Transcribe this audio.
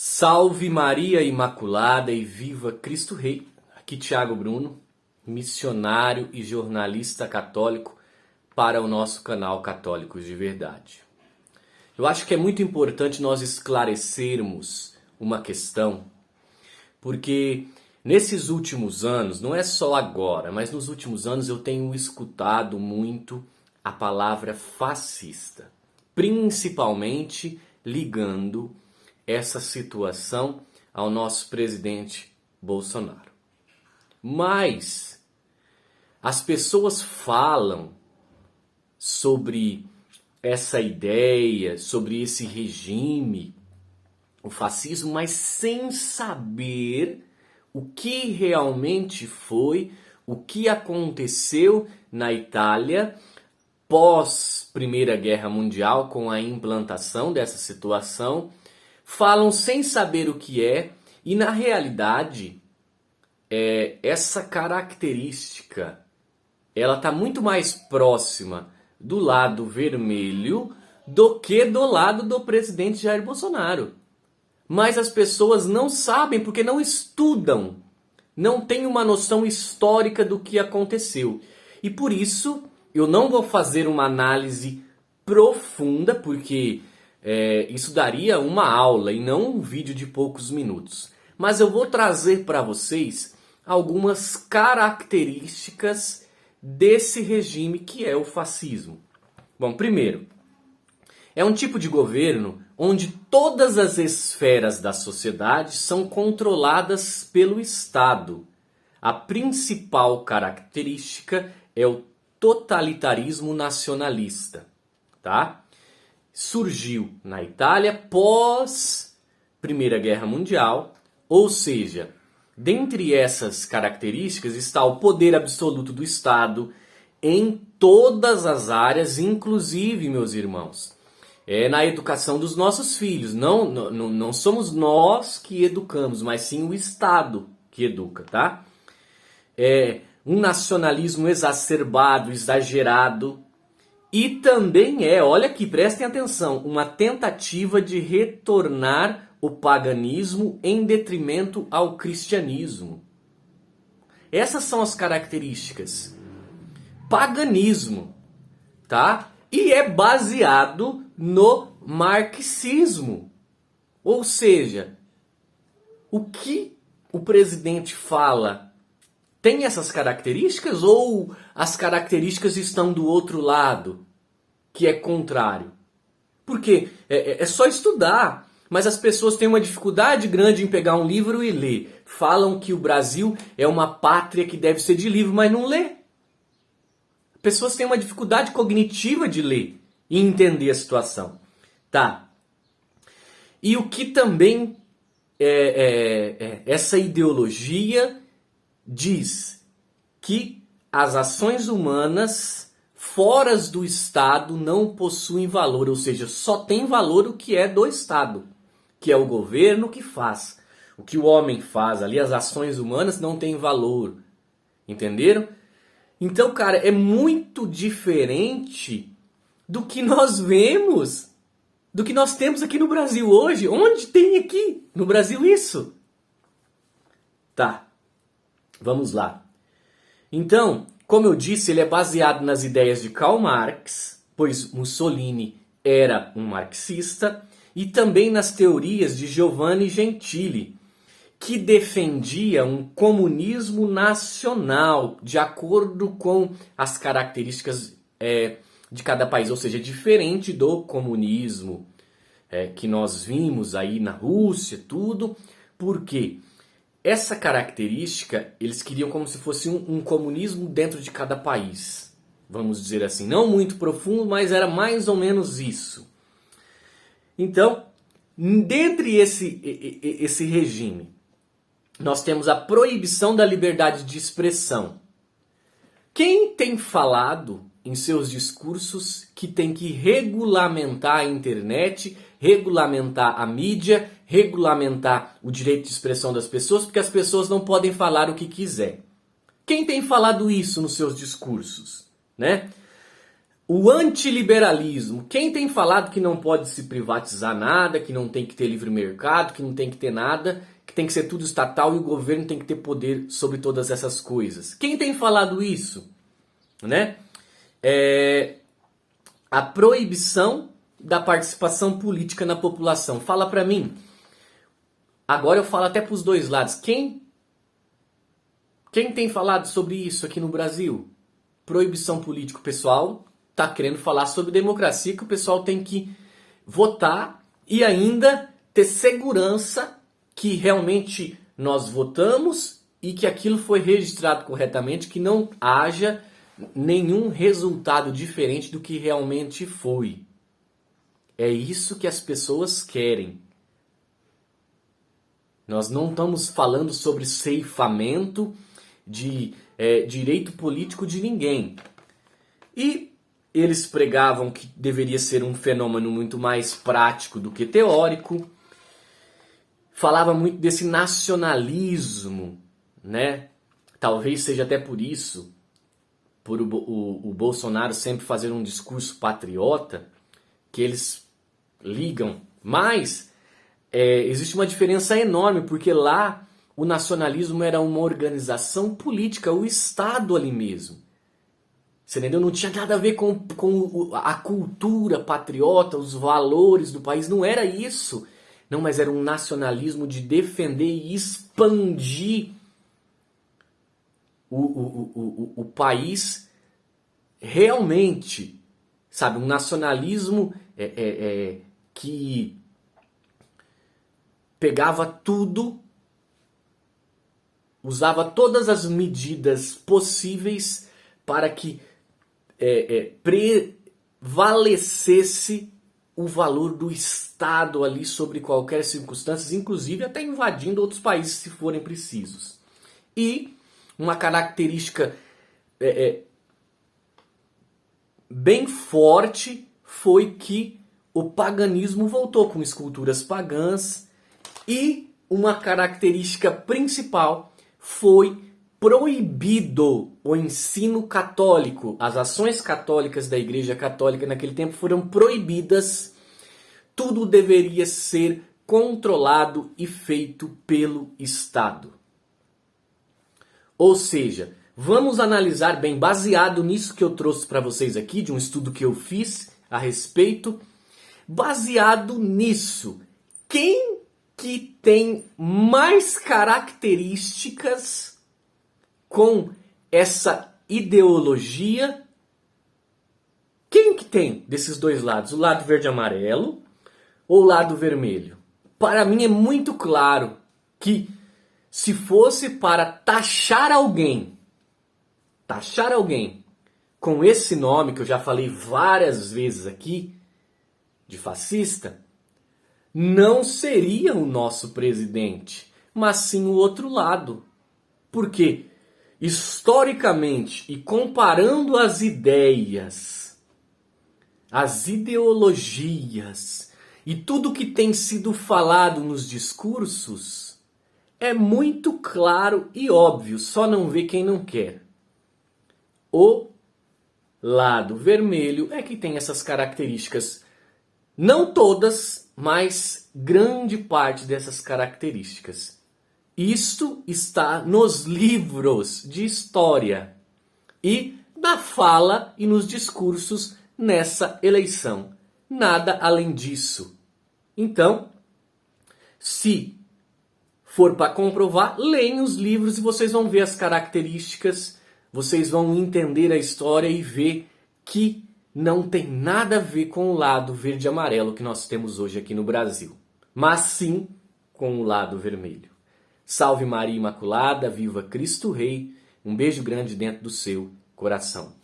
Salve Maria Imaculada e viva Cristo Rei. Aqui Thiago Bruno, missionário e jornalista católico para o nosso canal Católicos de Verdade. Eu acho que é muito importante nós esclarecermos uma questão, porque nesses últimos anos, não é só agora, mas nos últimos anos eu tenho escutado muito a palavra fascista, principalmente ligando essa situação ao nosso presidente Bolsonaro. Mas as pessoas falam sobre essa ideia, sobre esse regime, o fascismo, mas sem saber o que realmente foi, o que aconteceu na Itália pós Primeira Guerra Mundial com a implantação dessa situação. Falam sem saber o que é, e na realidade, essa característica, ela está muito mais próxima do lado vermelho do que do lado do presidente Jair Bolsonaro. Mas as pessoas não sabem porque não estudam, não têm uma noção histórica do que aconteceu. E por isso, eu não vou fazer uma análise profunda, porque isso daria uma aula e não um vídeo de poucos minutos. Mas eu vou trazer para vocês algumas características desse regime que é o fascismo. Bom, primeiro, é um tipo de governo onde todas as esferas da sociedade são controladas pelo Estado. A principal característica é o totalitarismo nacionalista, tá? Surgiu na Itália pós Primeira Guerra Mundial, ou seja, dentre essas características está o poder absoluto do Estado em todas as áreas, inclusive, meus irmãos, na educação dos nossos filhos. Não somos nós que educamos, mas sim o Estado que educa, tá? Um nacionalismo exacerbado, exagerado. E também olha aqui, prestem atenção, uma tentativa de retornar o paganismo em detrimento ao cristianismo. Essas são as características. Paganismo, tá? E é baseado no marxismo. Ou seja, o que o presidente fala tem essas características ou as características estão do outro lado, que é contrário? Porque é só estudar, mas as pessoas têm uma dificuldade grande em pegar um livro e ler. Falam que o Brasil é uma pátria que deve ser de livro, mas não lê. Pessoas têm uma dificuldade cognitiva de ler e entender a situação. Tá. E o que também essa ideologia diz que as ações humanas fora do Estado não possuem valor, ou seja, só tem valor o que é do Estado, que é o governo que faz. O que o homem faz ali, as ações humanas não têm valor. Entenderam? Então, cara, é muito diferente do que nós vemos, do que nós temos aqui no Brasil hoje. Onde tem aqui no Brasil isso? Tá. Vamos lá. Então, como eu disse, ele é baseado nas ideias de Karl Marx, pois Mussolini era um marxista, e também nas teorias de Giovanni Gentili, que defendia um comunismo nacional, de acordo com as características de cada país, ou seja, diferente do comunismo que nós vimos aí na Rússia, tudo. Por quê? Essa característica, eles queriam como se fosse um comunismo dentro de cada país. Vamos dizer assim, não muito profundo, mas era mais ou menos isso. Então, dentre esse regime, nós temos a proibição da liberdade de expressão. Quem tem falado em seus discursos que tem que regulamentar a internet, regulamentar a mídia, regulamentar o direito de expressão das pessoas, porque as pessoas não podem falar o que quiser? Quem tem falado isso nos seus discursos, né? o antiliberalismo. Quem tem falado que não pode se privatizar nada, que não tem que ter livre mercado, que não tem que ter nada, que tem que ser tudo estatal e o governo tem que ter poder sobre todas essas coisas? Quem tem falado isso? Né? A proibição da participação política na população. Fala pra mim. Agora eu falo até pros dois lados. Quem tem falado sobre isso aqui no Brasil? Proibição política. O pessoal tá querendo falar sobre democracia, que o pessoal tem que votar e ainda ter segurança que realmente nós votamos e que aquilo foi registrado corretamente, que não haja nenhum resultado diferente do que realmente foi. É isso que as pessoas querem. Nós não estamos falando sobre ceifamento de direito político de ninguém. E eles pregavam que deveria ser um fenômeno muito mais prático do que teórico. Falava muito desse nacionalismo, né? Talvez seja até por isso, por o Bolsonaro sempre fazer um discurso patriota, que eles ligam. Mas existe uma diferença enorme, porque lá o nacionalismo era uma organização política, o Estado ali mesmo. Você entendeu? Não tinha nada a ver com a cultura patriota, os valores do país. Não era isso. Não, mas era um nacionalismo de defender e expandir o país realmente. Sabe? Um nacionalismo que pegava tudo, usava todas as medidas possíveis para que prevalecesse o valor do Estado ali sobre qualquer circunstância, inclusive até invadindo outros países se forem precisos. E uma característica bem forte foi que o paganismo voltou com esculturas pagãs e uma característica principal foi proibido o ensino católico. As ações católicas da Igreja Católica naquele tempo foram proibidas. Tudo deveria ser controlado e feito pelo Estado. Ou seja, vamos analisar bem, baseado nisso que eu trouxe para vocês aqui, de um estudo que eu fiz a respeito. Baseado nisso, quem que tem mais características com essa ideologia? Quem que tem desses dois lados? O lado verde e amarelo ou o lado vermelho? Para mim é muito claro que se fosse para taxar alguém com esse nome que eu já falei várias vezes aqui, de fascista, não seria o nosso presidente, mas sim o outro lado. Porque historicamente, e comparando as ideias, as ideologias e tudo que tem sido falado nos discursos, é muito claro e óbvio, só não vê quem não quer. O lado vermelho é que tem essas características, não todas, mas grande parte dessas características. Isto está nos livros de história e na fala e nos discursos nessa eleição. Nada além disso. Então, se for para comprovar, leiam os livros e vocês vão ver as características, vocês vão entender a história e ver que não tem nada a ver com o lado verde e amarelo que nós temos hoje aqui no Brasil, mas sim com o lado vermelho. Salve Maria Imaculada, viva Cristo Rei, um beijo grande dentro do seu coração.